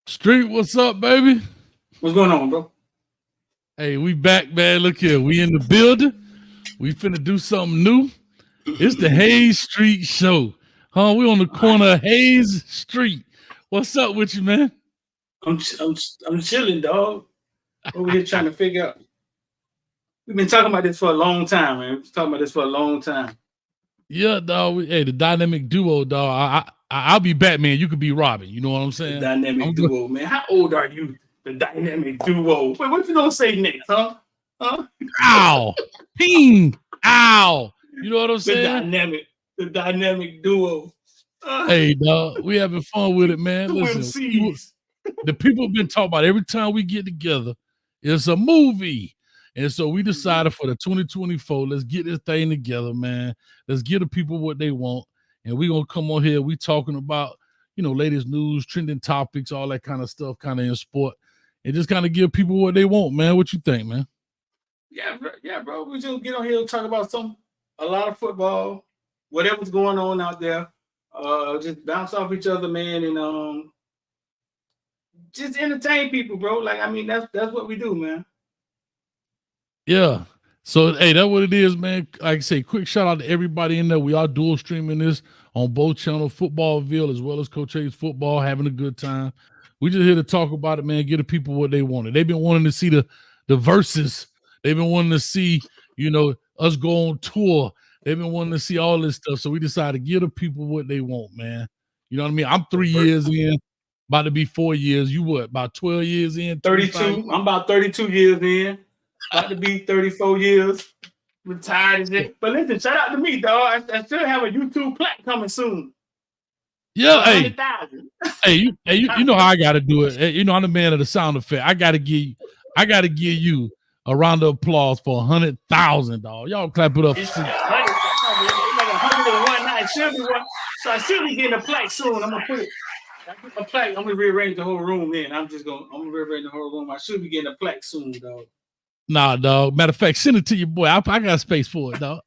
Street, what's up, baby? What's going on, bro? Hey, we back, man. Look here. We in the building. We finna do something new. It's the Hayes Street Show. Huh? We on the All right. corner of Hayes Street. What's up with you, man? I'm ch- I'm ch- I'm chilling, dog. Over here trying to figure out. We've been talking about this for a long time, man. We've been talking about this for a long time. Yeah, dog. Hey, the dynamic duo, dog. I'll be Batman. You could be Robin. You know what I'm The saying? I'm dynamic good. duo, man. How old are you? The dynamic duo. Wait, what you gonna say next, huh? Huh? Ow. Ping. Ow. You know what I'm The saying? dynamic, the dynamic duo. Hey, dog. We having fun with it, man. Two Listen, MCs. the people have been talking about every time we get together, it's a movie. And so we decided for the 2024, let's get this thing together, man. Let's give the people what they want. And we're gonna come on here. We talking about, latest news, trending topics, all that kind of stuff, kind of in sport, and just kind of give people what they want, man. What you think, man? Yeah, bro. We just get on here and talk about a lot of football, whatever's going on out there. Just bounce off each other, man, and just entertain people, bro. Like I mean, that's what we do, man. Yeah. So hey, that's what it is, man. Like I say, quick shout out to everybody in there. We are dual streaming this on both channels, Footballville as well as Coach A's football, having a good time. We just here to talk about it, man. Give the people what they wanted. They've been wanting to see the verses. They've been wanting to see, us go on tour. They've been wanting to see all this stuff. So we decided to give the people what they want, man. You know what I mean? I'm 3 years in, about to be 4 years. You what? About 12 years in, 25 years? 32. I'm about 32 years in. About to be 34 years. Retired is it? But listen, shout out to me, dog. I still have a YouTube plaque coming soon. Yeah, hey, 100,000. you know how I got to do it. Hey, I'm the man of the sound effect. I got to give you a round of applause for 100,000, dog. Y'all clap it up. It's 100,000. It's like 101 now. It should be one. So I should be getting a plaque soon. I'm gonna put it. A plaque. I'm gonna rearrange the whole room. Then I'm gonna rearrange the whole room. I should be getting a plaque soon, dog. Nah, dog. Matter of fact, send it to your boy. I got space for it, dog.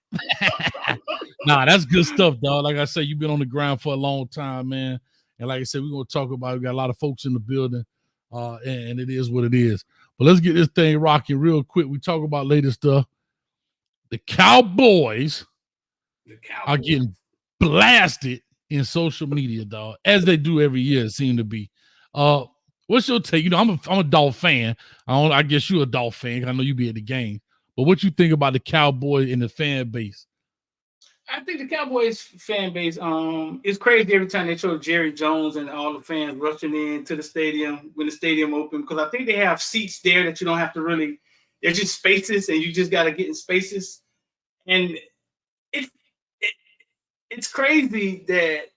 Nah, that's good stuff, dog. Like I said, you've been on the ground for a long time, man. And like I said, we're gonna talk about it. We got a lot of folks in the building, and it is what it is. But let's get this thing rocking real quick. We talk about later stuff. The Cowboys are getting blasted in social media, dog, as they do every year. It seems to be. What's your take? I'm a Dolph fan. I guess you're a Dolph fan. I know you be at the game. But what you think about the Cowboys and the fan base? I think the Cowboys fan base, it's crazy every time they show Jerry Jones and all the fans rushing into the stadium when the stadium open, because I think they have seats there that you don't have to really. They're just spaces, and you just got to get in spaces. And it, it it's crazy that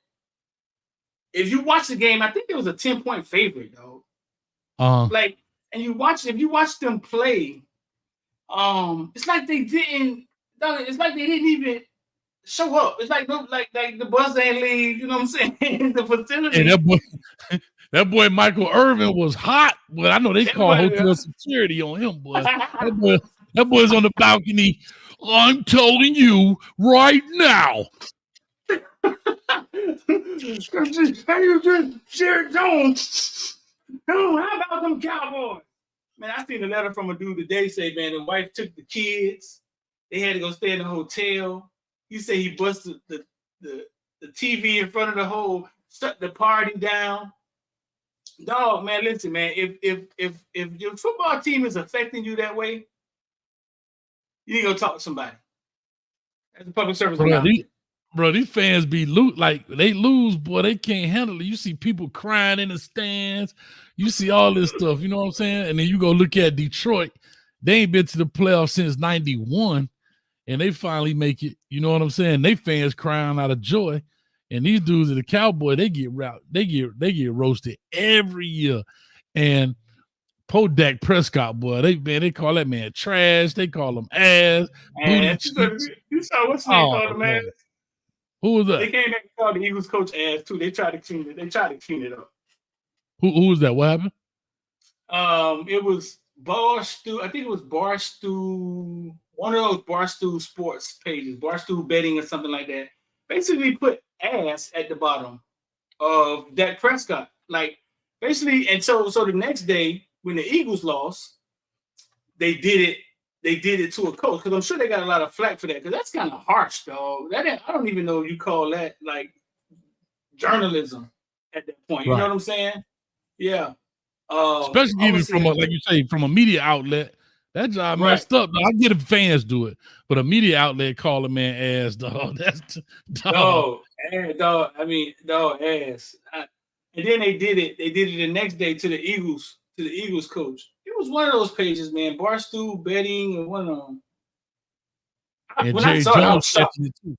if you watch the game, I think it was a 10-point favorite, though. Like, and if you watch them play, it's like they didn't. It's like they didn't even show up. It's like the bus ain't leave. You know what I'm saying? The facility. And that boy Michael Irvin was hot, but I know they call hotel security on him, boy. That boy's on the balcony. I'm telling you right now. How you doing, Jerry Jones? Oh, how about them Cowboys? Man, I seen a letter from a dude today say, man, the wife took the kids. They had to go stay in a hotel. He said he busted the TV in front of the hole, shut the party down. Dog, man, listen, man. If your football team is affecting you that way, you need to go talk to somebody. That's a public service announcement. Bro, these fans be like they lose, boy. They can't handle it. You see people crying in the stands. You see all this stuff. You know what I'm saying? And then you go look at Detroit. They ain't been to the playoffs since '91, and they finally make it. You know what I'm saying? They fans crying out of joy. And these dudes at the Cowboy, they get roasted every year. And Dak Prescott, boy, they call that man trash. They call him ass. You saw what's name called him ass? Who was that? They came back and called the Eagles coach ass too. They tried to clean it up. Who was that? What happened? It was Barstool. I think it was Barstool. One of those Barstool sports pages, Barstool betting or something like that. Basically, put ass at the bottom of Dak Prescott. Like basically, and so the next day when the Eagles lost, they did it to a coach because I'm sure they got a lot of flack for that because that's kind of harsh, dog. I don't even know if you call that like journalism at that point. You know what I'm saying? Yeah. Especially even from like you say, from a media outlet. That job messed up. I get if fans do it, but a media outlet call a man ass, dog. That's dog. Dog. I mean, dog ass. And then they did it. They did it the next day to the Eagles coach. It was one of those pages, man. Barstool betting and one of them. And when Jerry Jones catching it too.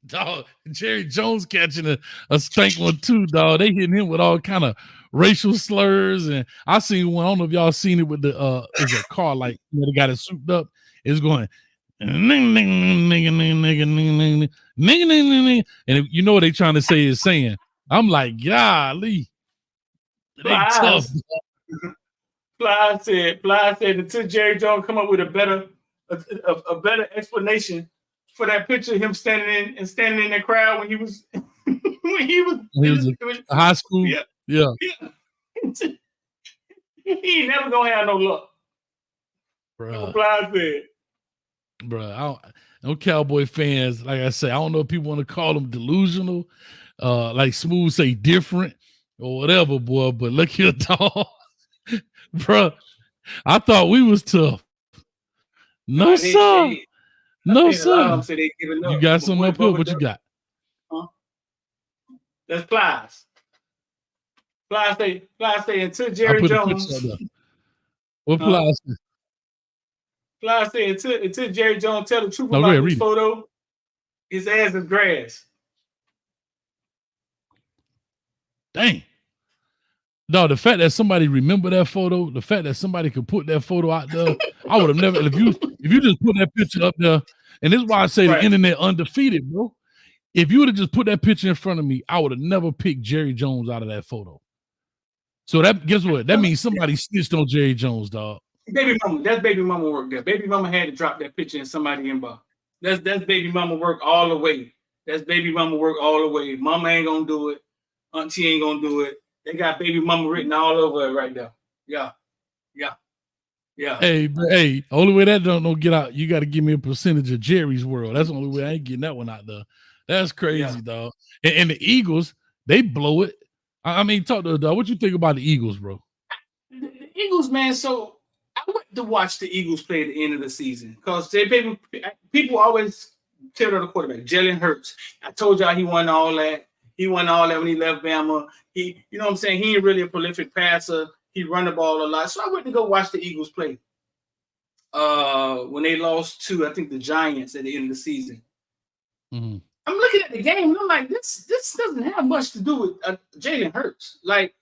Dog, Jerry Jones catching a stank one too, dog. They hitting him with all kind of racial slurs, and I seen one. I don't know if y'all seen it with the is a car like they got it souped up. It's going and you know what they trying to say is saying. I'm like, golly, they tough. Fly said until Jerry Jones come up with a better explanation for that picture of him standing in that crowd when he was when he was in high school. Yeah. He ain't never gonna have no luck. Bro. Fly said. Bro, no Cowboy fans, like I say, I don't know if people want to call them delusional, like Smooth say different or whatever, boy. But look here, dog. Bro, I thought we was tough. No, sir. No, sir. You got something up here? What you got? That's Plies. Plies say until Jerry Jones. What Plies? Plies say until Jerry Jones tell the truth about this photo, his ass is grass. Dang. No, the fact that somebody remember that photo, the fact that somebody could put that photo out there, I would have never. If you just put that picture up there, and this is why I say the internet undefeated, bro. If you would have just put that picture in front of me, I would have never picked Jerry Jones out of that photo. So that guess what? That means somebody snitched on Jerry Jones, dog. Baby mama, that's baby mama work there. Baby mama had to drop that picture in somebody's inbox. That's baby mama work all the way. That's baby mama work all the way. Mama ain't gonna do it. Auntie ain't gonna do it. They got baby mama written all over it right now. Yeah. Hey, only way that don't get out, you got to give me a percentage of Jerry's world. That's the only way I ain't getting that one out there. That's crazy, dog. And the Eagles, they blow it. I mean, talk to the dog. What you think about the Eagles, bro? The Eagles, man. So I went to watch the Eagles play at the end of the season because people always tell the quarterback, Jalen Hurts. I told y'all he won all that. He won all that when he left Bama. You know what I'm saying? He ain't really a prolific passer. He run the ball a lot. So I went to go watch the Eagles play when they lost to, I think, the Giants at the end of the season. Mm-hmm. I'm looking at the game and I'm like, this doesn't have much to do with Jalen Hurts. Like,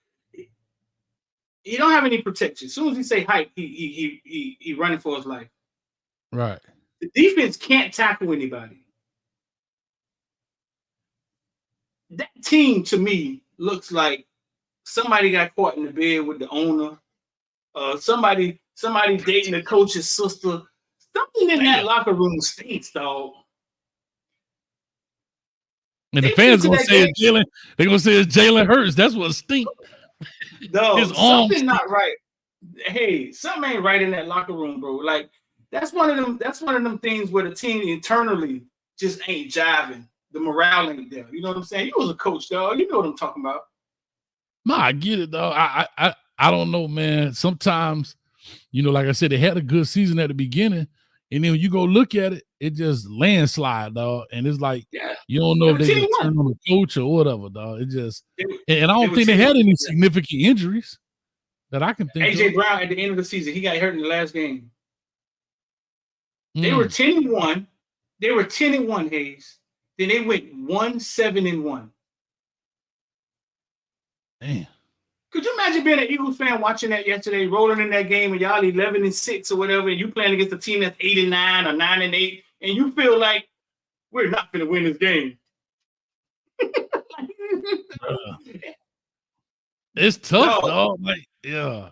he don't have any protection. As soon as he say hike, he running for his life. Right. The defense can't tackle anybody. That team to me looks like somebody got caught in the bed with the owner. Somebody dating the coach's sister. Something in that locker room stinks, dog. And the fans gonna say it's Jalen. They're gonna say it's Jalen Hurts. That's what stinks. No, something not right. Hey, something ain't right in that locker room, bro. Like that's one of them things where the team internally just ain't jiving. The morale ain't there. You know what I'm saying? You was a coach, dog. You know what I'm talking about. No, I get it, dog. I don't know, man. Sometimes, like I said, they had a good season at the beginning, and then when you go look at it, it just landslide, dog. And it's like you don't know if they just turn on the coach or whatever, dog. It just and I don't think they had any significant injuries that I can think of. AJ Brown at the end of the season, he got hurt in the last game. They were 10-1. They were 10-1, Hayes. Then they went 1-7-1. Damn. Could you imagine being an Eagles fan watching that yesterday, rolling in that game, and y'all 11-6 or whatever, and you playing against a team that's 8-9 or 9-8, and you feel like we're not going to win this game? It's tough, dog. Like, yeah.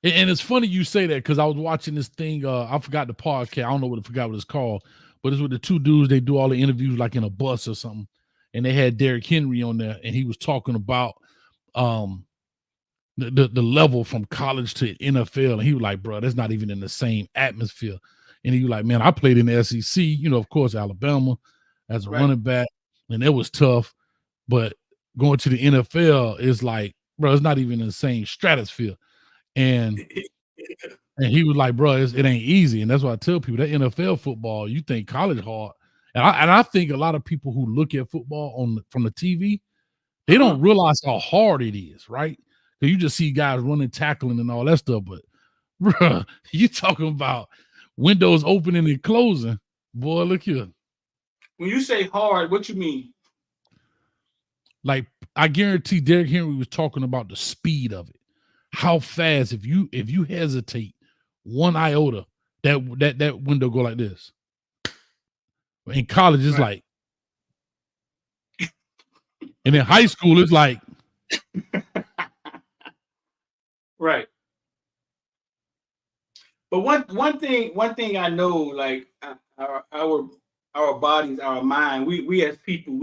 And it's funny you say that because I was watching this thing. I forgot the podcast. I don't know what it's called, but it's with the two dudes. They do all the interviews like in a bus or something, and they had Derrick Henry on there, and he was talking about the level from college to NFL, and he was like, bro, that's not even in the same atmosphere. And he was like, man, I played in the SEC, of course, Alabama as a running back, and it was tough. But going to the NFL is like, bro, it's not even in the same stratosphere. And he was like, bro, it ain't easy. And that's why I tell people that NFL football, you think college hard. And I think a lot of people who look at football from the TV, they don't realize how hard it is, right? Because you just see guys running, tackling, and all that stuff. But, bro, you talking about windows opening and closing. Boy, look here. When you say hard, what you mean? Like, I guarantee Derrick Henry was talking about the speed of it. How fast, if you hesitate one iota, that window go like this. In college, it's like, and in high school, it's like, right. But one thing I know, like our bodies, our mind, we as people,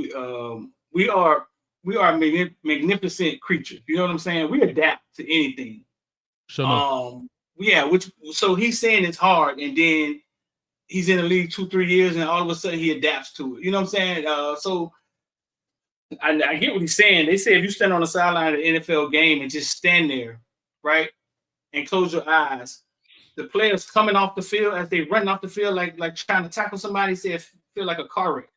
we are magnificent creatures. You know what I'm saying? We adapt to anything. So he's saying it's hard, and then he's in the league 2-3 years, and all of a sudden he adapts to it. You know what I'm saying? So I get what he's saying. They say if you stand on the sideline of an NFL game and just stand there, right, and close your eyes, the players coming off the field as they run off the field, like trying to tackle somebody, say it feel like a car wreck.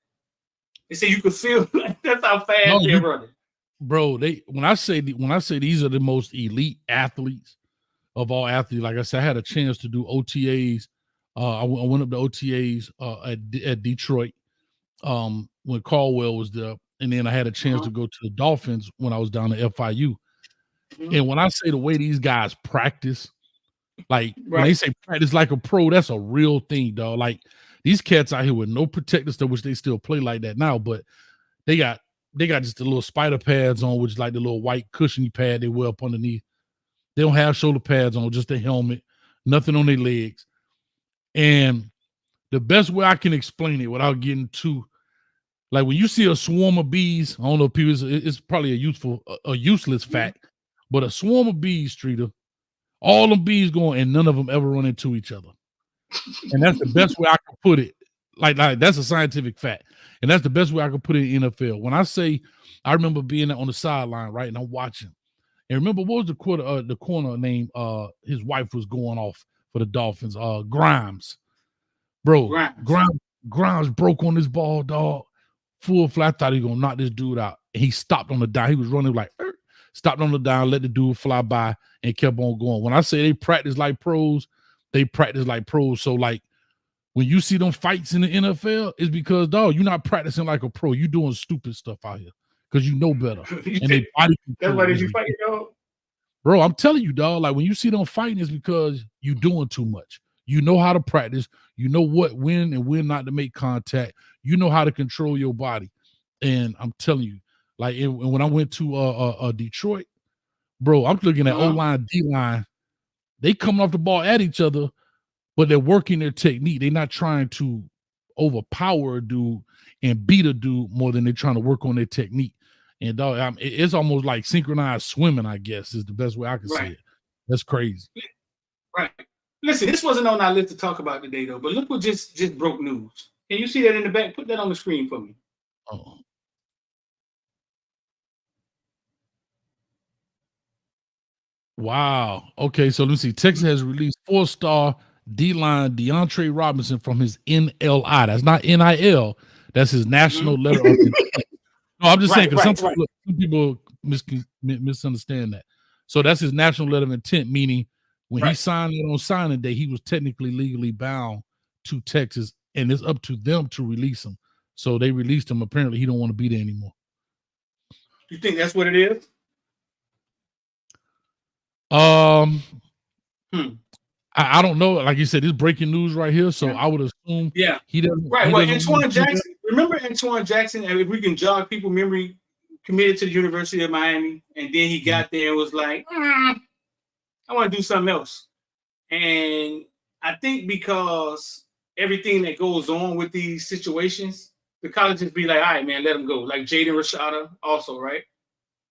They say you could feel like that's how fast they're running. Bro, when I say these are the most elite athletes of all athletes, like I said, I had a chance to do OTAs. I went up to OTAs at Detroit when Caldwell was there, and then I had a chance to go to the Dolphins when I was down at FIU. And when I say the way these guys practice, like when they say practice like a pro, that's a real thing, dog. Like these cats out here with no protective stuff, which they still play like that now, but they got just the little spider pads on, which is like the little white cushiony pad they wear up underneath. They don't have shoulder pads on, just a helmet, nothing on their legs. And the best way I can explain it without getting too, like when you see a swarm of bees, I don't know if people, it's probably a useless fact, but a swarm of bees, Streeter, all them bees going and none of them ever run into each other. And that's the best way I can put it. Like that's a scientific fact. And that's the best way I can put it in NFL. When I say, I remember being on the sideline, right, and I'm watching. And remember, what was the corner name? His wife was going off for the Dolphins. Grimes. Bro, Grimes broke on this ball, dog. Full flat. I thought he was going to knock this dude out. And he stopped on the down. He was running like, stopped on the down, let the dude fly by, and kept on going. When I say they practice like pros, they practice like pros. So, like, when you see them fights in the NFL, it's because, dog, you're not practicing like a pro. You're doing stupid stuff out here because you know better. And they body that's why did you fight, dog? Bro, I'm telling you, dog, like when you see them fighting, it's because you're doing too much. You know how to practice. You know when and when not to make contact. You know how to control your body. And I'm telling you, like when I went to Detroit, bro, I'm looking at O-line, D-line. They coming off the ball at each other, but they're working their technique. They're not trying to overpower a dude and beat a dude more than they're trying to work on their technique. And dog, it's almost like synchronized swimming, I guess, is the best way I can say it. That's crazy. Right. Listen, this wasn't on our list to talk about today, though, but look what just broke news. Can you see that in the back? Put that on the screen for me. Oh. Wow. Okay, so let me see. Texas has released 4-star D-line DeAndre Robinson from his NLI. That's not NIL. That's his national letter of intent. No, I'm just saying because some people misunderstand that. So that's his national letter of intent, meaning when he signed it on signing day, he was technically legally bound to Texas, and it's up to them to release him. So they released him. Apparently, he don't want to be there anymore. You think that's what it is? I don't know. Like you said, it's breaking news right here, so I would assume he doesn't. Right. Well, Antoine Jackson. Remember Antoine Jackson? And if we can jog people's memory, committed to the University of Miami, and then he got there and was like, I want to do something else. And I think because everything that goes on with these situations, the colleges be like, all right, man, let him go. Like Jaden Rashada also, right?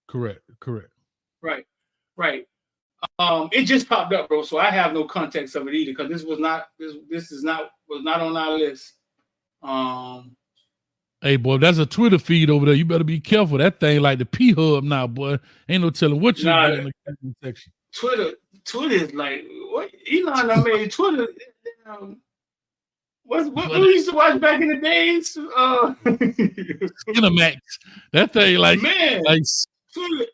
Correct. Right. It just popped up, bro. So I have no context of it either, because this was not on our list. Hey, boy, that's a Twitter feed over there. You better be careful. That thing like the P Hub now, boy. Ain't no telling what you'll get in the comment section. Twitter is like what Elon I made Twitter. What we used to watch back in the days? Cinemax. That thing like man, like Twitter.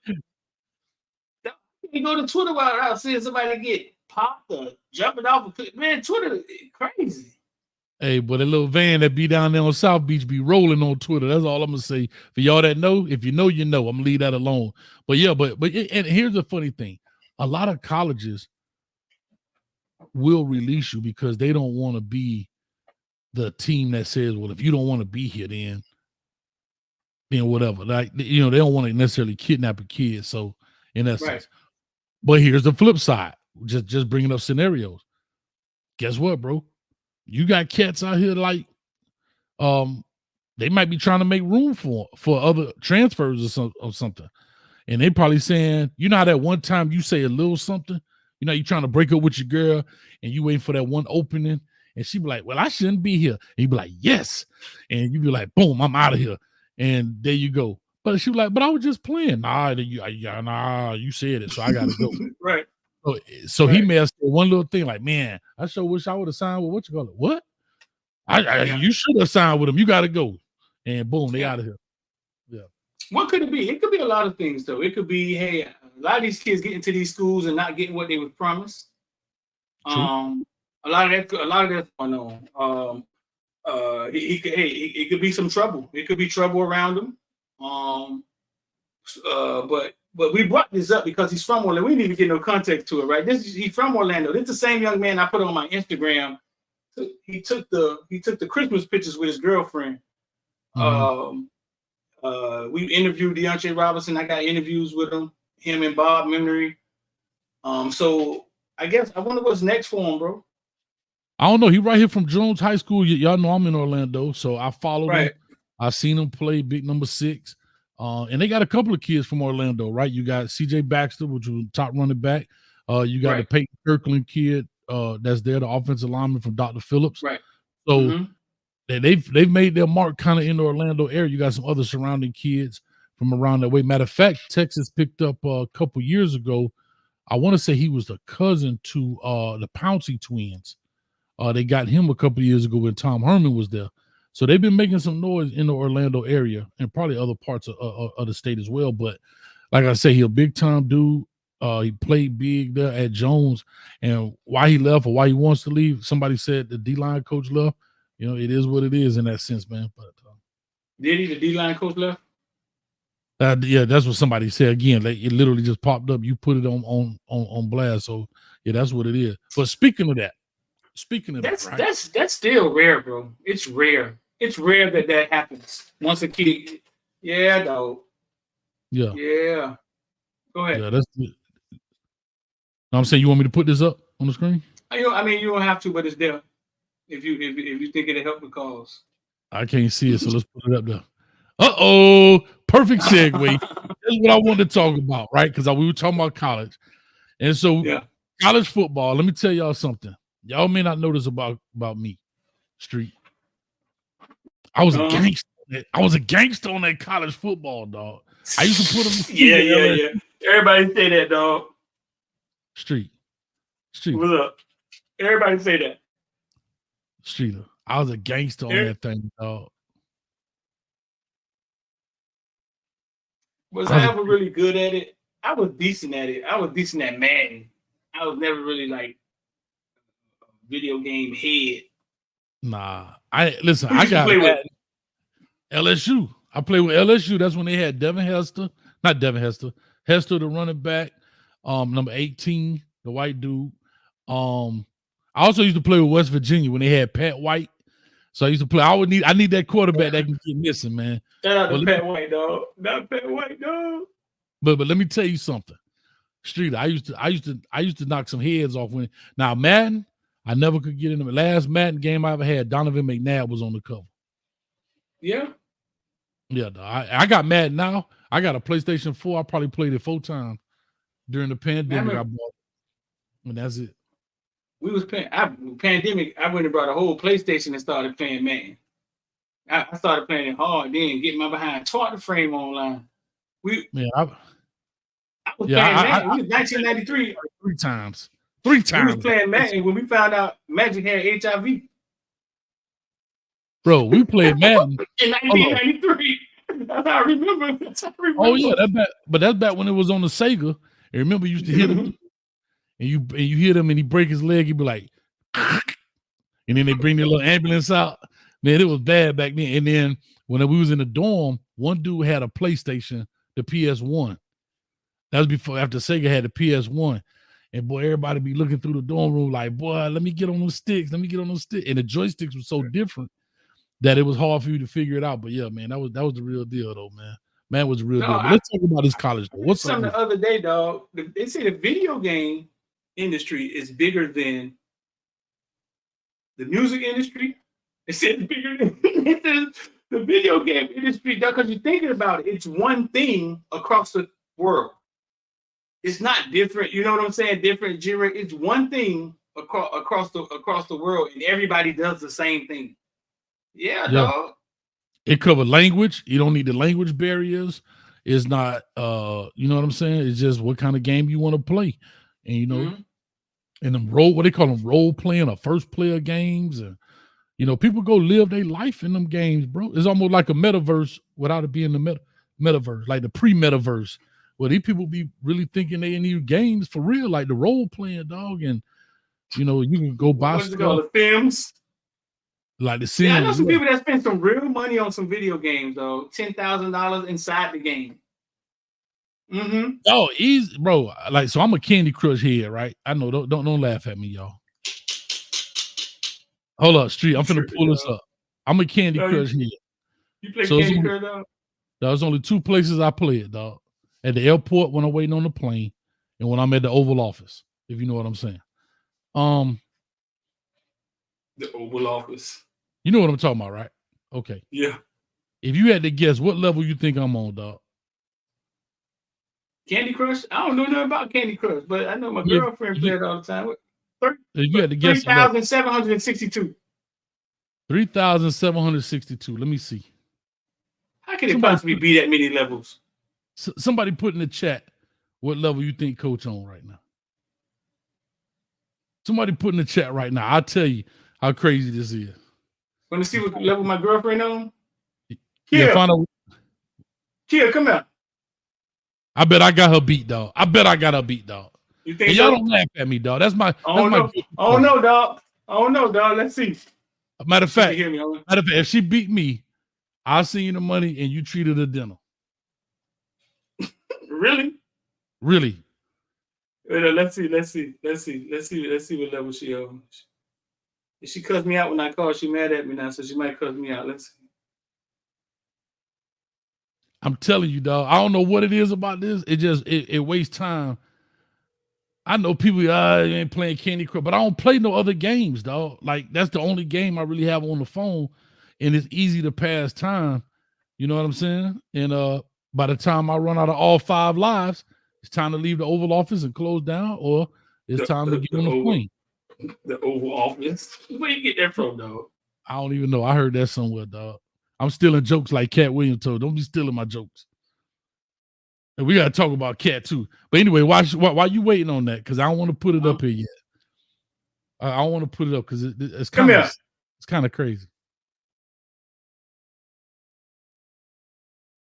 You go to Twitter while I see somebody get popped or jumping off. Man, Twitter crazy. Hey, but a little van that be down there on South Beach be rolling on Twitter. That's all I'm gonna say. For y'all that know, if you know, you know. I'm gonna leave that alone. But yeah, but and here's the funny thing: a lot of colleges will release you because they don't want to be the team that says, "Well, if you don't want to be here, then whatever." Like they don't want to necessarily kidnap a kid. So in that sense, but here's the flip side: just bringing up scenarios. Guess what, bro? You got cats out here like, they might be trying to make room for other transfers or something. And they probably saying, you know how that one time you say a little something, you're trying to break up with your girl and you waiting for that one opening and she be like, well, I shouldn't be here. And you be like, yes. And you be like, boom, I'm out of here. And there you go. But she be like, but I was just playing. Nah, you said it, so I got to go. Right. So he may have said one little thing like, man, I sure wish I would have signed with what you call it. What? You should have signed with him. You got to go. And boom, they out of here. Yeah. What could it be? It could be a lot of things, though. It could be, hey, a lot of these kids get into these schools and not getting what they were promised. True. A lot of that's going on. It could be some trouble. It could be trouble around him. But we brought this up because he's from Orlando. We didn't even get no context to it, right? He's from Orlando. This is the same young man I put on my Instagram. He took the Christmas pictures with his girlfriend. Mm-hmm. We interviewed DeAndre Robinson. I got interviews with him and Bob Memory. So I wonder what's next for him, bro. I don't know. He right here from Jones High School. Y'all know I'm in Orlando, so I followed him. I seen him play big number 6. And they got a couple of kids from Orlando, right? You got CJ Baxter, which was top running back. You got the Peyton Kirkland kid that's there, the offensive lineman from Dr. Phillips. Right. So they've made their mark kind of in the Orlando area. You got some other surrounding kids from around that way. Matter of fact, Texas picked up a couple years ago. I want to say he was the cousin to the Pouncey twins. They got him a couple years ago when Tom Herman was there. So they've been making some noise in the Orlando area and probably other parts of the state as well. But like I say, he a big time dude. He played big there at Jones. And why he left or why he wants to leave, somebody said the D-line coach left. It is what it is in that sense, man. But did he? The D-line coach left? Yeah, that's what somebody said. Again, it literally just popped up. You put it on blast. So yeah, that's what it is. But speaking of that, right? That's still rare, bro. It's rare. It's rare that happens. Once a kid, yeah, dog. Yeah. Go ahead. Yeah, that's it. I'm saying, you want me to put this up on the screen? You don't have to, but it's there. If you think it'll help the cause. I can't see it, so let's put it up there. Perfect segue. That's what I wanted to talk about, right? Because we were talking about college. And so college football, let me tell y'all something. Y'all may not know this about me, Street. I was a gangster. I was a gangster on that college football, dog. I used to put them. Yeah. Everybody say that, dog. Street. What's up? Everybody say that. Street. I was a gangster on that thing, dog. Was I ever really good at it? I was decent at it. I was decent at Madden. I was never really like a video game head. Nah. I got LSU. I played with LSU. That's when they had Hester, the running back, number 18, the white dude. I also used to play with West Virginia when they had Pat White. So I used to play. I need that quarterback that can get missing, man. Shout out to Pat White, dog. Not Pat White, dog. But let me tell you something, Street. I used to knock some heads off when. Now Madden, I never could get in the last Madden game I ever had. Donovan McNabb was on the cover. Yeah. Yeah, I got Madden now. I got a PlayStation 4. I probably played it 4 times during the pandemic. I bought it. And that's it. We was playing. Pandemic. I went and brought a whole PlayStation and started playing Madden. I started playing it hard, then getting my behind taught the frame online. I was playing Madden. We was 1993. Three times. We was playing Madden when we found out Magic had HIV. Bro, we played Madden in 1993. That's how I remember. Oh yeah, that's back when it was on the Sega. And remember, you used to hit him, and you hit him, and he break his leg. He'd be like, and then they bring the little ambulance out. Man, it was bad back then. And then when we was in the dorm, one dude had a PlayStation, the PS1. That was after Sega had the PS1. And boy, everybody be looking through the dorm room like, boy, let me get on those sticks. Let me get on those sticks. And the joysticks were so different that it was hard for you to figure it out. But yeah, man, that was the real deal though, man. Man was the real deal. But let's talk about this college though. What's up? The other day, dog. They say the video game industry is bigger than the music industry. They said it's bigger than the video game industry, dog. Because you're thinking about it, it's one thing across the world. It's not different. You know what I'm saying? Different genre. It's one thing across the world, and everybody does the same thing. Yeah, dog. It covered language. You don't need the language barriers. It's not, you know what I'm saying? It's just what kind of game you want to play. And, you know, and them what they call them, role playing or first player games. And, you know, people go live their life in them games, bro. It's almost like a metaverse without it being the metaverse, like the pre-metaverse, where these people be really thinking they in these games for real, like the role playing, dog. And, you know, you can go buy stuff. The Sims? Like the Sims. Yeah, I know some people that spend some real money on some video games, though. $10,000 inside the game. Oh, easy, bro. Like, so I'm a Candy Crush head, right? I know. Don't laugh at me, y'all. Hold up, Street. I'm finna pull this up. I'm a Candy Crush head. You play Candy Crush, dog? There's only two places I play it, dog. At the airport when I'm waiting on the plane, and when I'm at the Oval Office, if you know what I'm saying. The Oval Office. You know what I'm talking about, right? Okay. Yeah. If you had to guess, what level you think I'm on, dog? Candy Crush? I don't know nothing about Candy Crush, but I know my girlfriend played it all the time. You had to guess 3,762. 3,762. Let me see. How can it possibly be that many levels? Somebody put in the chat what level you think Coach on right now. Somebody put in the chat right now. I'll tell you how crazy this is. Want to see what level my girlfriend on? Yeah, find out. Kia, come out. I bet I got her beat, dog. You think y'all don't laugh at me, dog. That's my. Oh no, dog. Let's see. Matter of fact, if she beat me, I'll send you the money and you treat her to dinner. Really? Really? Let's see what level she on. If she cussed me out when I called, she mad at me now, so she might cuss me out. Let's see. I'm telling you, dog. I don't know what it is about this. It wastes time. I know people ain't playing Candy Crush, but I don't play no other games, dog. Like, that's the only game I really have on the phone, and it's easy to pass time. You know what I'm saying? And by the time I run out of all 5 lives, it's time to leave the Oval Office and close down, or it's time to get on the plane. The Oval Office? Where you get that from, dog? I don't even know. I heard that somewhere, dog. I'm stealing jokes like Cat Williams told. Don't be stealing my jokes. And we got to talk about Cat too. But anyway, why you waiting on that? Because I don't want to put it up here yet. I don't want to put it up because it's kind of crazy.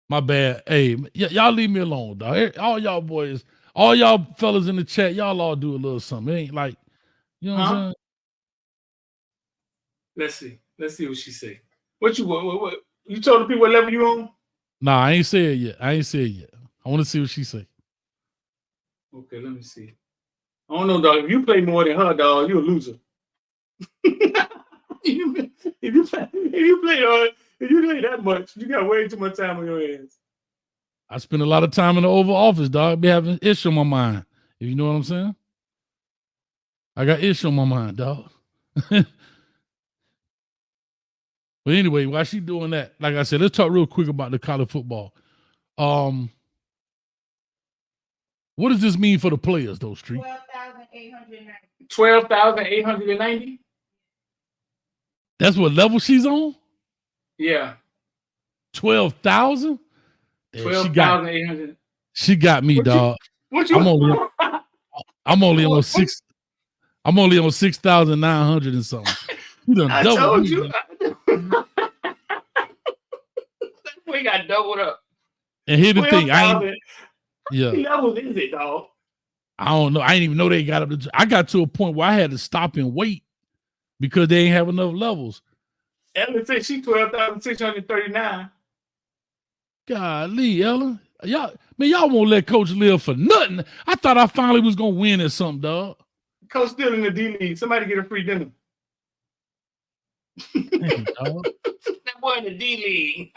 My bad. Hey, y'all leave me alone, dog. All y'all boys, all y'all fellas in the chat, y'all all do a little something. It ain't like, you know what I'm saying? Let's see what she say. What you told the people what level you on? Nah, I ain't say it yet. I want to see what she say. Okay, let me see. I don't know, dog. If you play more than her, dog, you're a loser. if you play that much, you got way too much time on your hands. I spend a lot of time in the Oval Office, dog. Be having issue on my mind. If you know what I'm saying. I got issue on my mind, dog. But anyway, while she doing that, like I said, let's talk real quick about the college football. What does this mean for the players, though, Street? 12,890. That's what level she's on? Yeah. 12,000? 12,800. She got me, dog. I'm only on 6,900 and something. You done doubled. I told you. We got doubled up. And here's the thing. How many levels is it, dog? I don't know. I didn't even know they got up. I got to a point where I had to stop and wait because they ain't have enough levels. Ellen said she 12,639. Golly, Ellen. Y'all won't let Coach live for nothing. I thought I finally was gonna win at something, dog. Coach still in the D League. Somebody get a free dinner. Dang, dog. That boy in the D League.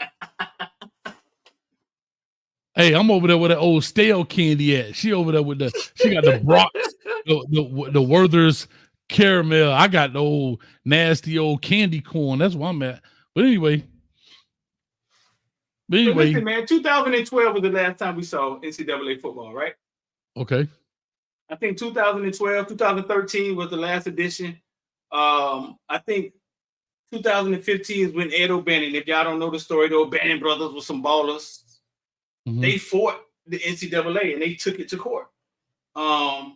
Hey, I'm over there with that old stale candy at. She over there with she got the Brock, the Werther's caramel. I got the old nasty old candy corn. That's where I'm at. But anyway. Listen, man, 2012 was the last time we saw NCAA football, right? Okay. I think 2012, 2013 was the last edition. I think 2015 is when Ed O'Bannon, if y'all don't know the story, the O'Bannon brothers were some ballers. Mm-hmm. They fought the NCAA and they took it to court. And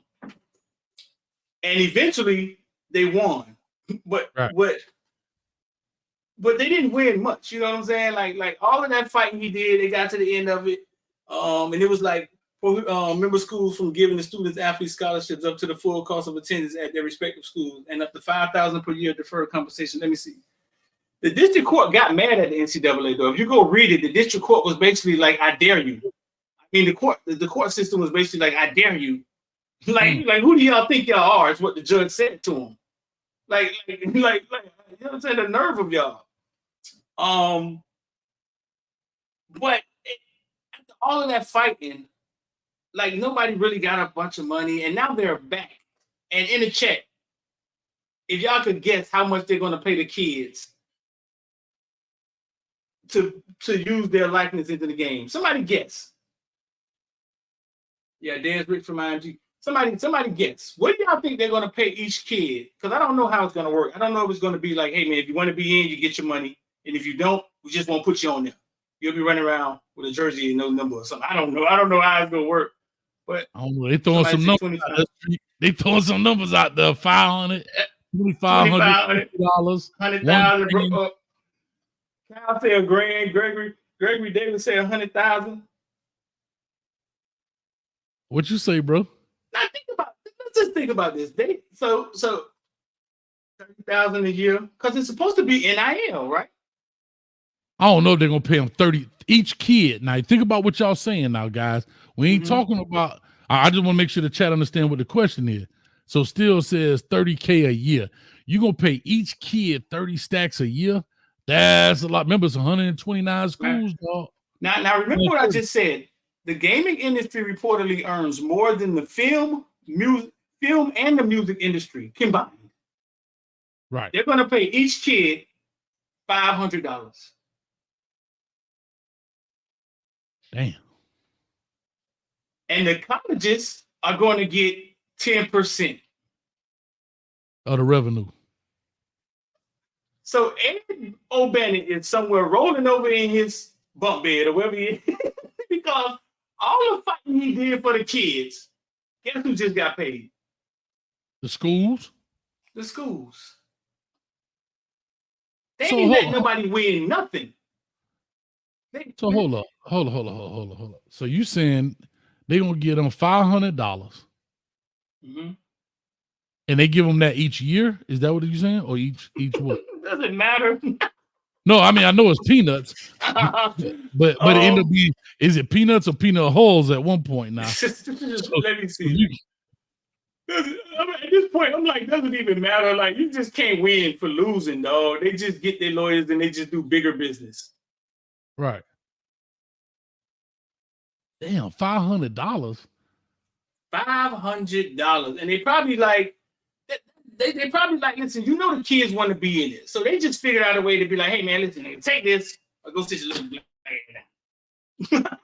eventually they won. But they didn't win much. You know what I'm saying? Like all of that fighting he did, they got to the end of it. And it was like member schools from giving the students athlete scholarships up to the full cost of attendance at their respective schools and up to $5,000 per year deferred compensation. Let me see. The district court got mad at the NCAA though. If you go read it, the district court was basically like, "I dare you." I mean, the court system was basically like, "I dare you." Like who do y'all think y'all are? Is what the judge said to him. Like you know what I'm saying? The nerve of y'all. But after all of that fighting, like nobody really got a bunch of money, and now they're back. And in the check, if y'all could guess how much they're going to pay the kids to use their likeness into the game, somebody guess. Yeah, Dan's Rich from IMG. Somebody guess. What do y'all think they're going to pay each kid? Because I don't know how it's going to work. I don't know if it's going to be like, hey man, if you want to be in, you get your money, and if you don't, we just won't put you on there. You'll be running around with a jersey and no number or something. I don't know how it's going to work. But I don't know. They throwing some numbers. They throwing some numbers out there. $500, $2,500, $100,000. Kyle say $1 grand. Gregory Davis say $100,000. What you say, bro? Now let's just think about this. So $30,000 a year because it's supposed to be NIL, right? I don't know if they're gonna pay them 30 each kid. Now think about what y'all saying now, guys. We ain't talking about. I just want to make sure the chat understand what the question is. So still says $30K a year. You gonna pay each kid 30 stacks a year? That's a lot. Remember, it's 129 schools, dog. Now remember what I just said. The gaming industry reportedly earns more than the film and the music industry combined. Right. They're going to pay each kid $500. Damn. And the colleges are going to get 10% of the revenue. So Ed O'Bannon is somewhere rolling over in his bunk bed or wherever he is because all the fighting he did for the kids, guess who just got paid? The schools? The schools. They ain't let nobody win nothing. Hold on. So you saying they gonna get them $500, mm-hmm. and they give them that each year? Is that what you're saying, or each what? Doesn't matter. No, I mean I know it's peanuts, but it end up being, is it peanuts or peanut hulls at one point now? Let me see. At this point, I'm like, doesn't even matter. Like, you just can't win for losing, dog. They just get their lawyers and they just do bigger business. Right. Damn, $500. $500, and they probably like. They probably like, listen, you know the kids want to be in it. So they just figured out a way to be like, hey, man, listen, take this. Or go sit your little black.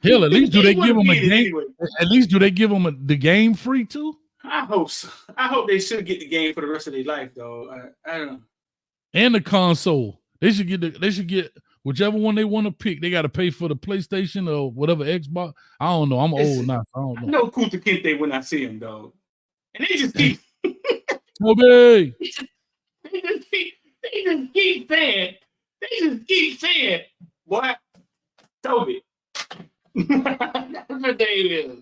Hell, at least do they give them a game? Anyway. At least do they give them the game free too? I hope so. I hope they should get the game for the rest of their life, though. I don't know. And the console. They should get whichever one they want to pick. They got to pay for the PlayStation or whatever Xbox. I don't know. I'm old now. So I don't know. I know Kunta Kinte when I see him, dog. And they just keep Kobe. they just keep saying, boy, Toby. That's what they is.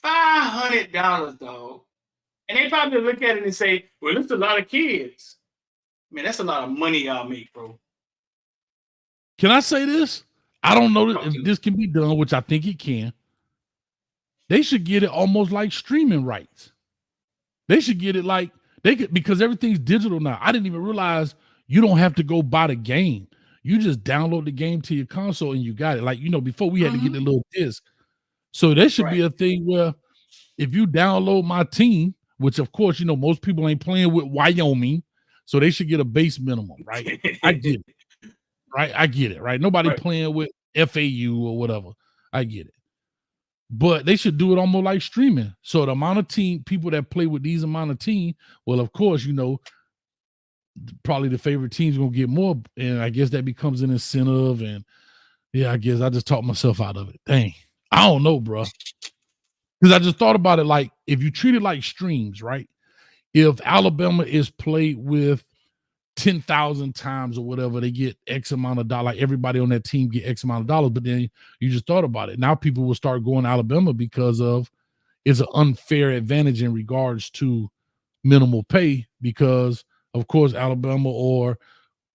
$500, dog. And they probably look at it and say, well, that's a lot of kids. Man, that's a lot of money y'all make, bro. Can I say this? I don't know if this can be done, which I think it can. They should get it almost like streaming rights. They should get it like because everything's digital now. I didn't even realize you don't have to go buy the game. You just download the game to your console and you got it. Like, before we had to get the little disc. So there should be a thing where if you download my team, which of course, most people ain't playing with Wyoming, so they should get a base minimum, right? I get it. Right? I get it, right? Nobody playing with FAU or whatever. I get it. But they should do it almost like streaming. So the amount of people that play with these amount of team, well, of course, probably the favorite team's gonna get more, and I guess that becomes an incentive. And yeah, I guess I just talked myself out of it. Dang, I don't know, bro. Because I just thought about it like if you treat it like streams, right? If Alabama is played with 10,000 times or whatever, they get X amount of dollars. Like everybody on that team get X amount of dollars. But then you just thought about it. Now people will start going to Alabama because it's an unfair advantage in regards to minimal pay because, of course, Alabama or,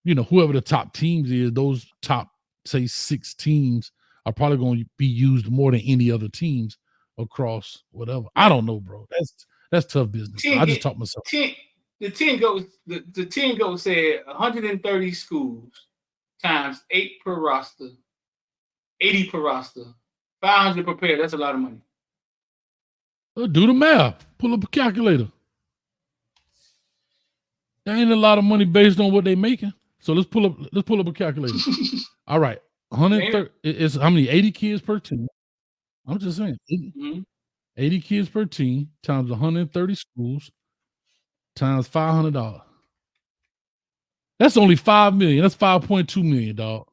whoever the top teams is, those top, say, 6 teams are probably going to be used more than any other teams across whatever. I don't know, bro. That's tough business. I just taught myself. The 10 goes said 130 schools times 8 per roster, 80 per roster, 500 per pair. That's a lot of money. Do the math. Pull up a calculator. There ain't a lot of money based on what they making. So let's pull up a calculator. All right. 130 is how many? 80 kids per team. I'm just saying. 80 kids per team times 130 schools times $500. That's only $5 million. That's $5.2 million, dog.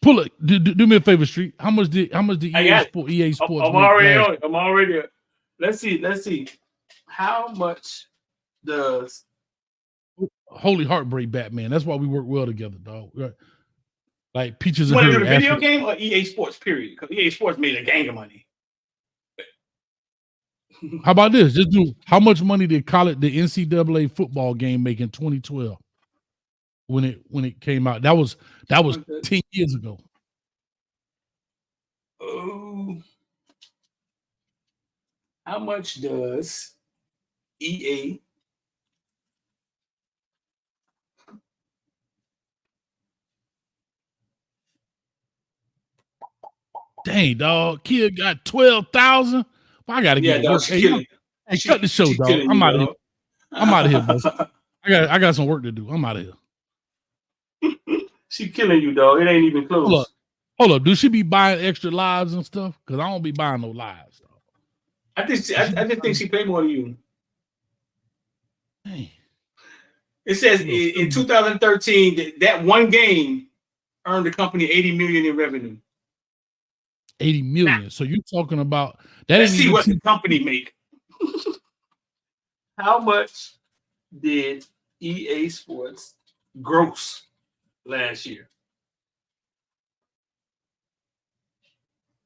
Pull it. Do me a favor, Street. How much did EA Sports? I'm already on it. I'm already there. Let's see. How much does Holy Heartbreak Batman? That's why we work well together, dog. Right. Like Peaches and Herb. You want to do the video game or EA Sports? Period. Because EA Sports made a gang of money. How about this? Just do how much money did the NCAA football game make in 2012 when it came out? That was 10 years ago. Oh, how much does EA? Dang, dog, kid got 12,000. I gotta get work. Hey, cut the show, dog. I'm out of here. I'm out of here, bro. I got some work to do. I'm out of here. She killing you, dog. It ain't even close. Hold up. Do she be buying extra lives and stuff? Because I don't be buying no lives, dog. I just think she paid more than you. Dang. It says in 2013 that one game earned the company $80 million in revenue. 80 million. Now, so you're talking about that. Let's see what the company make. How much did EA Sports gross last year?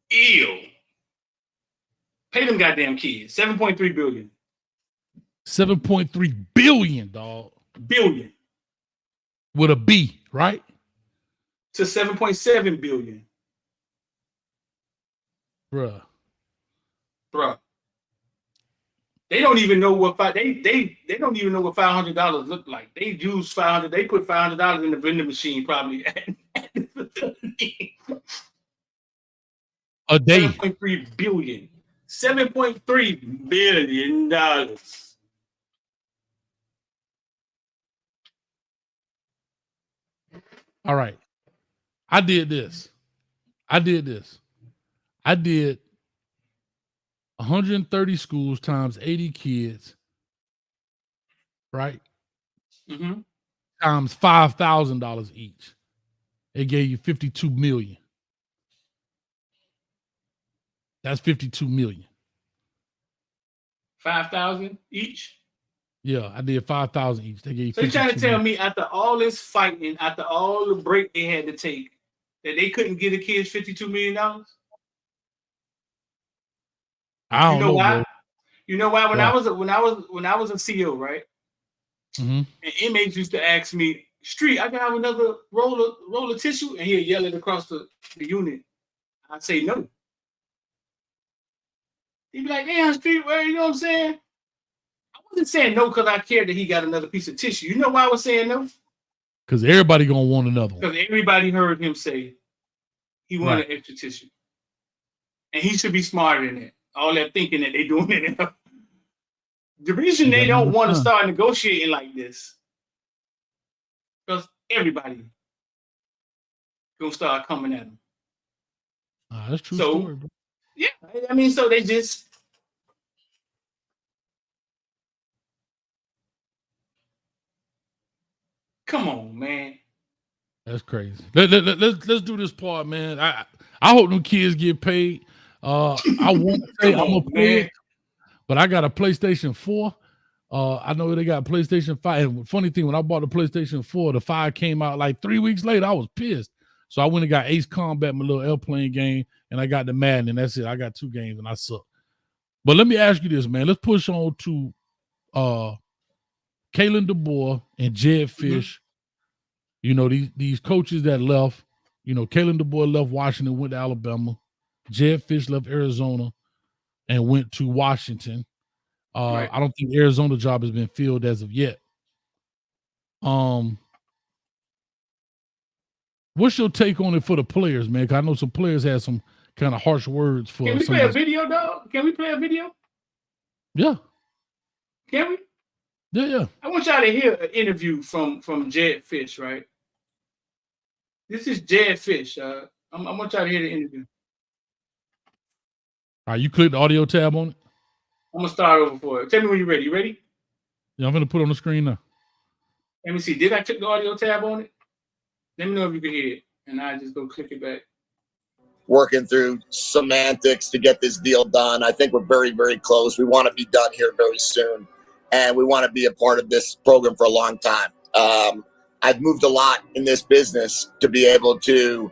Ew. Pay them goddamn kids. 7.3 billion. 7.3 billion, dog. Billion. With a B, right? To 7.7 billion. Bruh. They don't even know what they don't even know what $500 look like. They use $500. They put $500 in the vending machine probably a day. 7.3 billion. $7.3 billion. All right. I did 130 schools times 80 kids, right? Mm-hmm. Times $5,000 each. It gave you 52 million. That's 52 million. 5,000 each. Yeah, I did 5,000 each. They gave you. So you're trying to tell me after all this fighting, after all the break they had to take, that they couldn't get the kids $52 million? I don't know why? bro. You know why? When I was a CO, right? Mm-hmm. And inmates used to ask me, "Street, I can have another roll of tissue," and he'd yell it across the unit. I'd say no. He'd be like, "Damn, Street, where you know what I'm saying?" I wasn't saying no because I cared that he got another piece of tissue. You know why I was saying no? Because everybody gonna want another one. Because everybody heard him say he wanted extra tissue, and he should be smarter than that. All that thinking that they doing it. The reason they don't want to start negotiating like this, because everybody gonna start coming at them. That's true story, bro. Yeah, I mean, so they just come on, man. That's crazy. Let's do this part, man. I hope them kids get paid. I won't say I'm gonna pay it, but I got a PlayStation 4. I know they got PlayStation 5. And funny thing, when I bought the PlayStation 4, the 5 came out like 3 weeks later. I was pissed. So I went and got Ace Combat, my little airplane game, and I got the Madden, and that's it. I got 2 games, and I suck. But let me ask you this, man. Let's push on to Kalen DeBoer and Jed Fisch. You know, these coaches that left, you know, Kalen DeBoer left Washington, went to Alabama. Jed Fisch left Arizona and went to Washington. I don't think the Arizona job has been filled as of yet. What's your take on it for the players, man? Because I know some players had some kind of harsh words for. Can we play a video, dog? Can we play a video? Yeah. Can we? Yeah. I want y'all to hear an interview from Jed Fisch, right? This is Jed Fisch. I want y'all to hear the interview. All right, you click the audio tab on it? I'm going to start over for it. Tell me when you're ready. You ready? Yeah, I'm going to put it on the screen now. Let me see. Did I click the audio tab on it? Let me know if you can hear it. And I just go click it back. Working through semantics to get this deal done. I think we're very, very close. We want to be done here very soon. And we want to be a part of this program for a long time. I've moved a lot in this business to be able to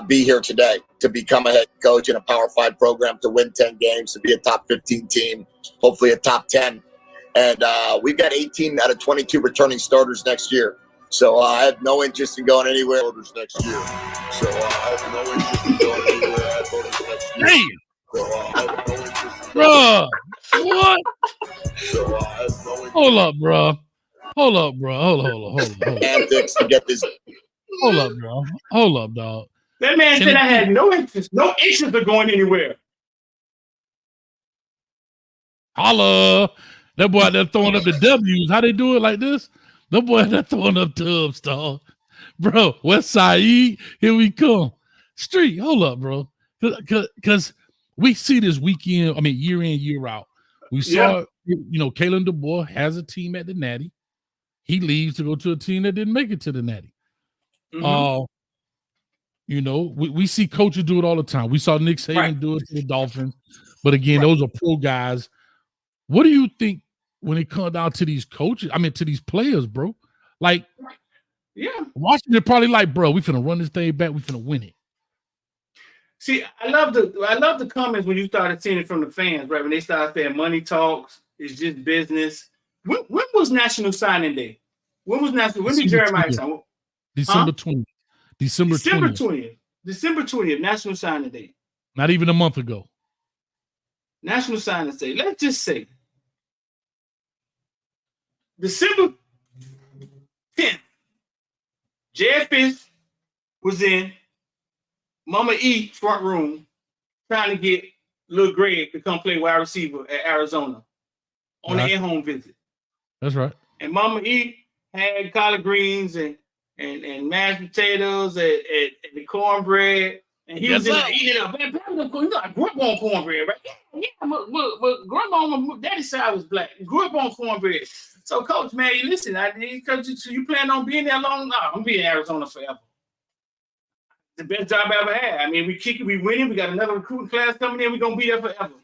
be here today, to become a head coach in a Power 5 program, to win 10 games, to be a top 15 team, hopefully a top 10. And we've got 18 out of 22 returning starters next year. So I have no interest in going anywhere next year. So I have no interest in going anywhere next year. Damn. So I have no interest. Bruh, what? So I have no interest. Hold up, bro. Hold up. Antics to get this. Hold up, bro. Hold up, dog. That man said I had no interest in going anywhere. Holla. That boy out there throwing up the W's. How they do it like this? That boy out there throwing up tubs, dog. Bro, West Side, here we come. Street, hold up, bro. Because we see this weekend, year in, year out. We saw, Kalen DeBoer has a team at the Natty. He leaves to go to a team that didn't make it to the Natty. Mm-hmm. We see coaches do it all the time. We saw Nick Saban do it to the Dolphins. But again, those are pro guys. What do you think when it comes down to these coaches? To these players, bro. Like, Washington probably like, bro, we finna run this thing back. We finna win it. See, I love the comments when you started seeing it from the fans, right? When they started saying money talks, it's just business. When was National Signing Day? When did Jeremiah sign? December 20th. December 20th. December 20th, National Signing Day. Not even a month ago. National Signing Day. Let's just say December 10th, Jed Fisch was in Mama E front room trying to get Lil Greg to come play wide receiver at Arizona on the in-home visit. That's right. And Mama E had collard greens and mashed potatoes and the cornbread. And he was eating it up. Man, I grew up on cornbread, right? But grandma on my daddy's side was black. Grew up on cornbread. So, coach, man, listen, you plan on being there long? No, I'm being in Arizona forever. The best job I ever had. I mean, we kick it, we winning. We got another recruiting class coming in. We're gonna be there forever.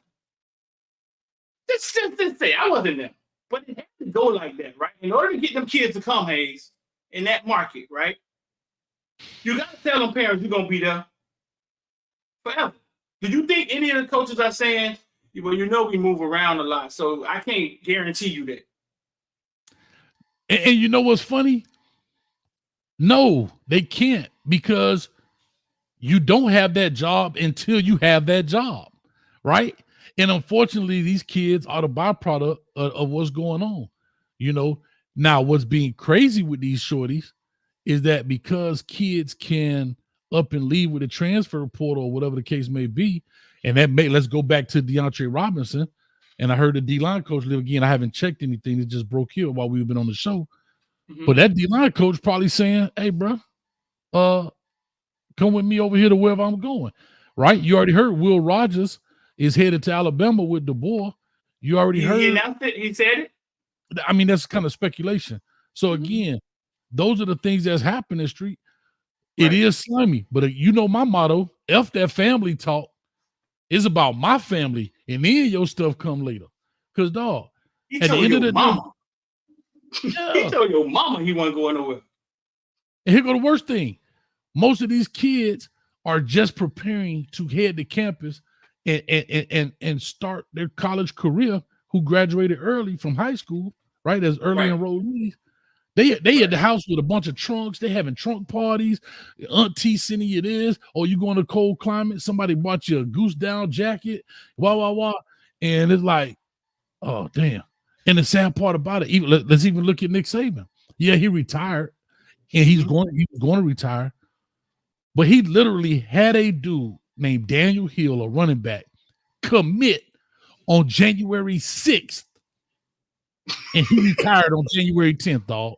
Just say I wasn't there, but it had to go like that, right? In order to get them kids to come, Hayes, in that market, right? You gotta tell them parents you're gonna be there forever. Do you think any of the coaches are saying, well, we move around a lot, so I can't guarantee you that? And you know what's funny? No, they can't, because you don't have that job until you have that job, right? And unfortunately, these kids are the byproduct of what's going on. Now what's being crazy with these shorties is that because kids can up and leave with a transfer portal or whatever the case may be, and let's go back to DeAndre Robinson. And I heard the D-line coach live again. I haven't checked anything. It just broke here while we've been on the show. Mm-hmm. But that D-line coach probably saying, hey, bro, come with me over here to wherever I'm going, right? You already heard Will Rogers is headed to Alabama with DeBoer. You already heard. He announced it? He said it? I mean, that's kind of speculation. So, again, those are the things that's happening in the street. Right. It is slimy. But my motto, F that family talk, is about my family, and then your stuff come later. Because, dog, at the end of the day, he told your mama he wasn't going nowhere. And here go the worst thing. Most of these kids are just preparing to head to campus and start their college career, who graduated early from high school, right, as early enrollees. They at the house with a bunch of trunks. They having trunk parties. Auntie sending you this, or you going to cold climate. Somebody bought you a goose down jacket. And it's like, oh damn. And the sad part about it, let's even look at Nick Saban. Yeah, he retired, and he was going to retire, but he literally had a dude named Daniel Hill, a running back, commit on January 6th, and he retired on January 10th, dog.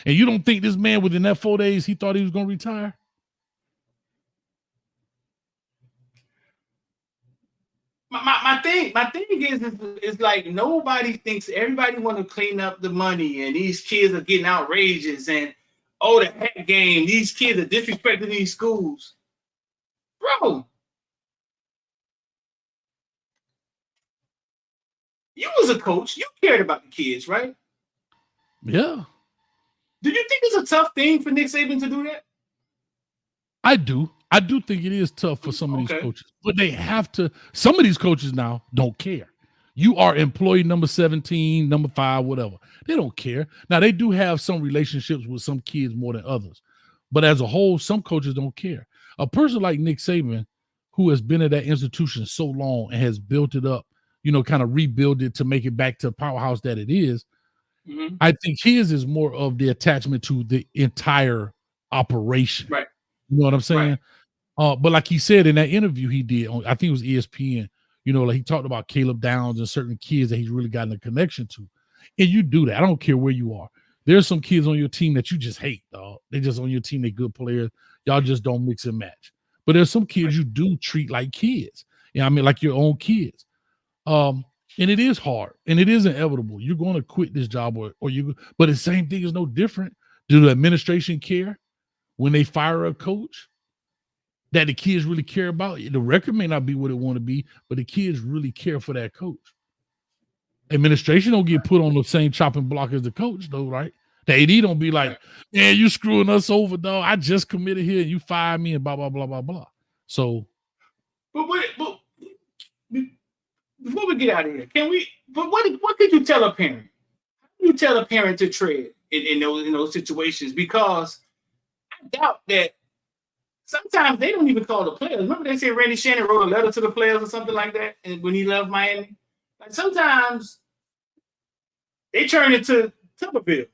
And you don't think this man within that 4 days he thought he was going to retire? My thing is like, nobody thinks, everybody want to clean up the money, and these kids are getting outrageous, and the heck game, these kids are disrespecting these schools. Bro, you was a coach, you cared about the kids, right? Yeah. Do you think it's a tough thing for Nick Saban to do that? I do think it is tough for some of these coaches, but they have to. Some of these coaches now don't care. You are employee number 17, number 5, whatever. They don't care. Now, they do have some relationships with some kids more than others, but as a whole, some coaches don't care. A person like Nick Saban, who has been at that institution so long and has built it up, kind of rebuild it to make it back to the powerhouse that it is. Mm-hmm. I think his is more of the attachment to the entire operation. Right. You know what I'm saying? Right. But like he said in that interview he did on, I think it was ESPN, like he talked about Caleb Downs and certain kids that he's really gotten a connection to. And you do that. I don't care where you are. There's some kids on your team that you just hate, dog. They just on your team, they're good players. Y'all just don't mix and match. But there's some kids you do treat like kids. Like your own kids. And it is hard, and it is inevitable. You're going to quit this job, but the same thing is no different. Do the administration care when they fire a coach that the kids really care about? The record may not be what it want to be, but the kids really care for that coach. Administration don't get put on the same chopping block as the coach, though, right? The AD don't be like, man, you screwing us over, dog. I just committed here, and you fired me, and blah, blah, blah, blah, blah. So. But before we get out of here, what could you tell a parent? How do you tell a parent to tread in those situations? Because I doubt that sometimes they don't even call the players. Remember they said Randy Shannon wrote a letter to the players or something like that, and when he left Miami? Like, sometimes they turn into Tuberville.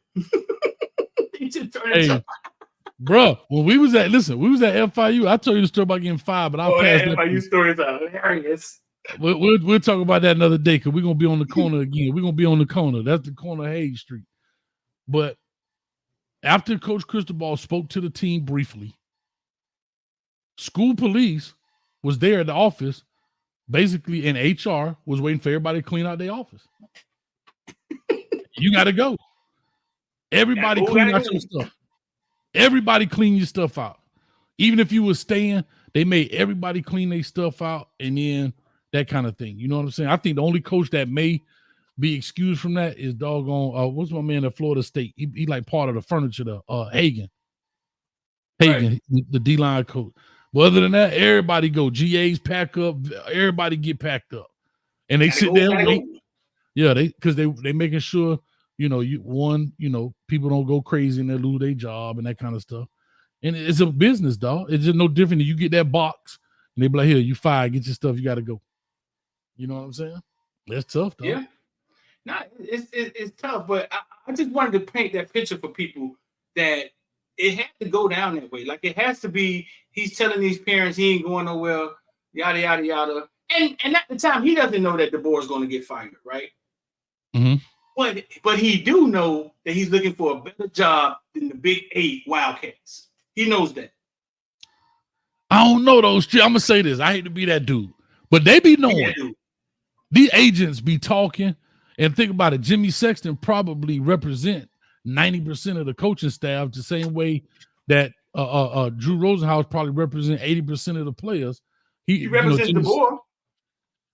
They just turn into bro, when we was at FIU, I told you the story about getting fired, but I'll pass that. FIU stories are hilarious. We'll talk about that another day, because we're going to be on the corner again. We're going to be on the corner. That's the corner of Hayes Street. But after Coach Cristobal spoke to the team briefly, school police was there at the office basically, in HR was waiting for everybody to clean out their office. You got to go. Everybody clean out your stuff. Everybody clean your stuff out. Even if you were staying, they made everybody clean their stuff out, and then that kind of thing. You know what I'm saying? I think the only coach that may be excused from that is doggone. What's my man at Florida State? He like part of the furniture. Hagan, right. The D-line coach. But other than that, everybody go. GAs pack up. Everybody get packed up, and they sit there and wait. Yeah, because they making sure people don't go crazy and they lose their job and that kind of stuff. And it's a business, dog. It's just no different than you get that box and they be like, here, you fired, get your stuff, you got to go. You know what I'm saying? That's tough, dog. Yeah. No, it's tough, but I just wanted to paint that picture for people that it had to go down that way. Like, it has to be, he's telling these parents he ain't going nowhere, yada, yada, yada. And at the time, he doesn't know that DeBoer is going to get fired, right? Mm-hmm. But he do know that he's looking for a better job than the Big 8 Wildcats. He knows that. I don't know those. I'm going to say this. I hate to be that dude. But they be knowing. These agents be talking. And think about it. Jimmy Sexton probably represent 90% of the coaching staff the same way that Drew Rosenhaus probably represent 80% of the players. He represents DeBoer.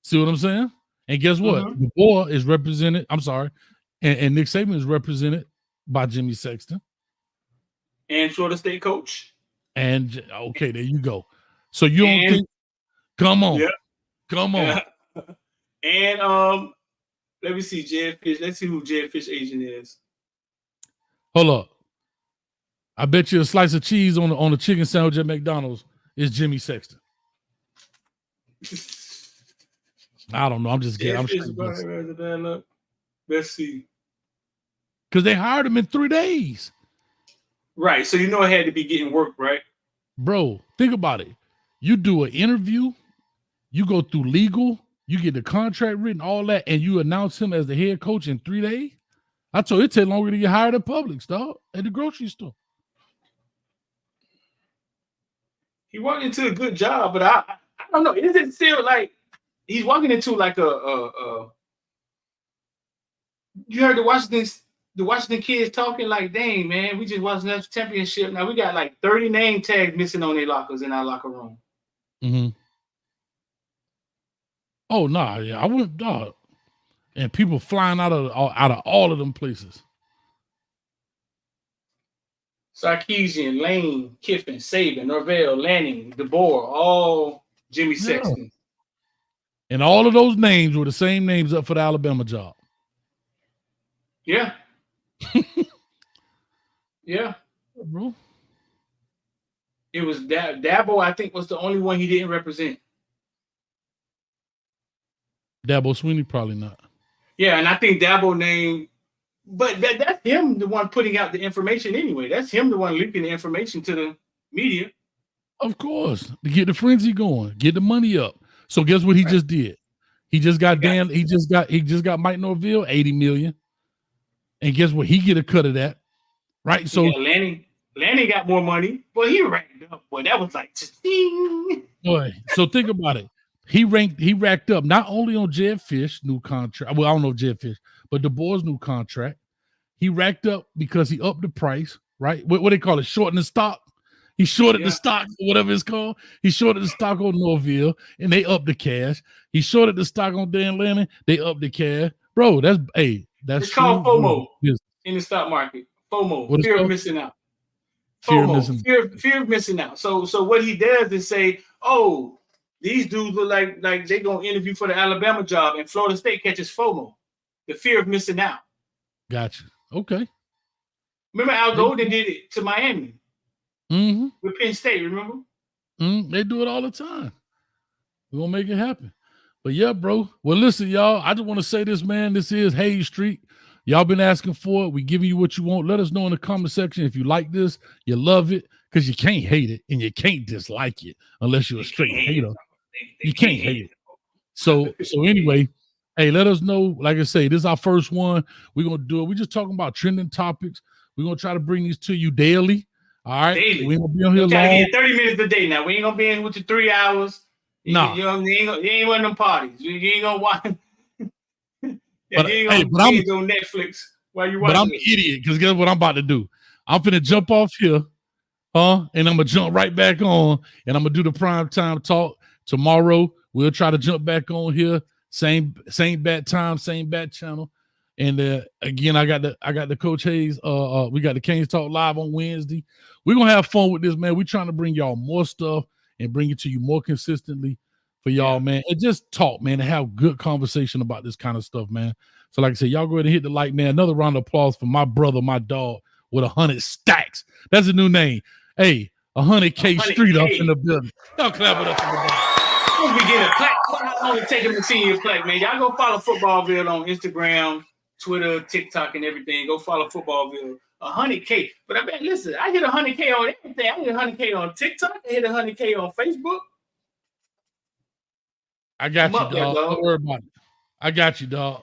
See what I'm saying? And guess what? Mm-hmm. DeBoer is represented. I'm sorry. And Nick Saban is represented by Jimmy Sexton. And Florida State coach. And okay, there you go. So you don't think? Come on, yeah. Come on. Yeah. And let me see, Jed Fisch. Let's see who Jed Fisch agent is. Hold up. I bet you a slice of cheese on the chicken sandwich at McDonald's is Jimmy Sexton. I don't know. I'm just kidding. Let's see. Because they hired him in 3 days. Right. So it had to be getting work, right? Bro, think about it. You do an interview, you go through legal, you get the contract written, all that, and you announce him as the head coach in 3 days? I told you it take longer to get hired at Publix, dog, at the grocery store. He walked into a good job, but I don't know. Is it still like he's walking into like a you heard the Washington kids talking like, dang, man, we just watched the championship. Now we got like 30 name tags missing on their lockers in our locker room. Mm-hmm. Oh, nah, yeah, I wouldn't, dog. And people flying out of all of them places. Sarkisian, Lane, Kiffin, Saban, Norvell, Lanning, DeBoer, all Jimmy Sexton. And all of those names were the same names up for the Alabama job. Yeah. Yeah. Bro. It was Dabo, I think, was the only one he didn't represent. Dabo Swinney, probably not. Yeah, and I think Dabo named, but that's him the one putting out the information anyway. That's him the one leaking the information to the media. Of course, to get the frenzy going, get the money up. So guess what he just did? He just got he just got Mike Norvell $80 million. And guess what? He get a cut of that. Right? So Lanning got more money. Well, he racked up. Boy, that was like ding. Boy, so think about it. He racked up not only on Jed Fisch new contract. Well, I don't know Jed Fisch, but DeBoer's new contract. He racked up because he upped the price, right? What they call it, shorten the stock. He shorted the stock, whatever it's called. He shorted the stock on Norville, and they upped the cash. He shorted the stock on Dan Lanning, they upped the cash. Bro, that's it's called FOMO in the stock market. FOMO, fear of missing out. FOMO, fear of missing out. So what he does is say, oh, these dudes look like they're going to interview for the Alabama job, and Florida State catches FOMO, the fear of missing out. Gotcha. Okay. Remember Al Golden did it to Miami with Penn State, remember? They do it all the time. We're going to make it happen. But yeah, bro. Well, listen, y'all, I just want to say this, man. This is Hayes Street. Y'all been asking for it. We giving you what you want. Let us know in the comment section if you like this, you love it, because you can't hate it and you can't dislike it unless you're a straight hater. You can't hate it. So anyway, hey, let us know. Like I say, this is our first one. We're going to do it. We're just talking about trending topics. We're going to try to bring these to you daily. All right. Daily. We ain't going to be on here long. Get 30 minutes a day now. We ain't going to be in with you 3 hours. Nah. You ain't one of them parties. You ain't gonna watch. But, you hey, ain't but gonna on Netflix while you watching. But I'm an idiot because guess what I'm about to do? I'm finna jump off here, and I'm gonna jump right back on, and I'm gonna do the prime time talk tomorrow. We'll try to jump back on here, same bat time, same bat channel. And again, I got the Coach Hayes. We got the Canes Talk live on Wednesday. We're gonna have fun with this, man. We're trying to bring y'all more stuff and bring it to you more consistently for y'all, man. And just talk, man, and have good conversation about this kind of stuff, man. So, like I said, y'all go ahead and hit the like, man. Another round of applause for my brother, my dog, with 100 stacks. That's a new name. Hey, 100K street up in the building. Y'all clap it up in the building. Hope we get a plaque. How long it take him to see your plaque, man? Y'all go follow Footballville on Instagram, Twitter, TikTok, and everything. Go follow Footballville. 100K. But I bet, listen, I hit 100K on everything. I hit 100K on TikTok. I hit 100K on Facebook. I got you, dog. Don't worry about it. I got you, dog.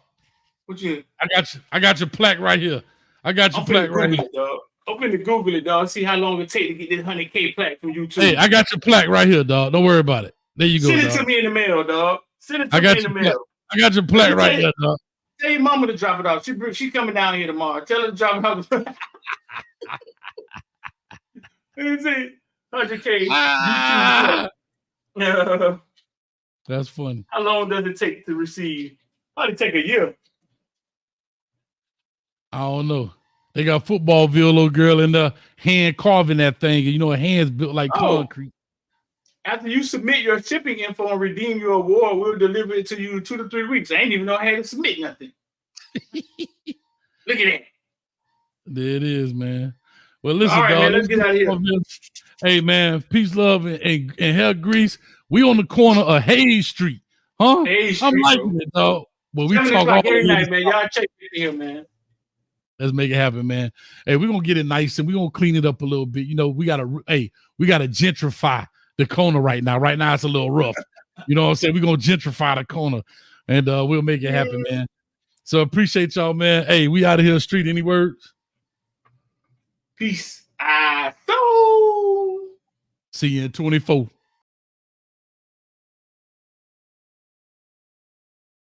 What you? I got your plaque right here. I got your plaque right here. Open to Google it, dog. See how long it take to get this 100K plaque from YouTube. Hey, I got your plaque right here, dog. Don't worry about it. There you go. Send it dog. to me in the mail, dog. Send it to me in the mail. I got your plaque right here, dog. Tell your mama to drop it off. She coming down here tomorrow. Tell her to drop it off. Let me see. 100K. That's funny. How long does it take to receive? Probably take a year. I don't know. They got Footballville little girl in the hand carving that thing. You know, her hands built like concrete. After you submit your shipping info and redeem your award, we'll deliver it to you in 2 to 3 weeks. I ain't even know I had to submit nothing. Look at that. There it is, man. Well, listen, all right, dog, man, let's get out of here. Hey, man, peace, love, and hair grease. We on the corner of Hayes Street, huh? Hayes Street, I'm liking it, dog. But we talk all every night, man. Y'all check it here, man. Let's make it happen, man. Hey, we're gonna get it nice and we're gonna clean it up a little bit. You know, we gotta gentrify the corner right now. Right now it's a little rough. You know what I'm saying? We're gonna gentrify the corner and we'll make it happen, man. So appreciate y'all, man. Hey, we out of here. Street, any words? Peace. I so see you in 24.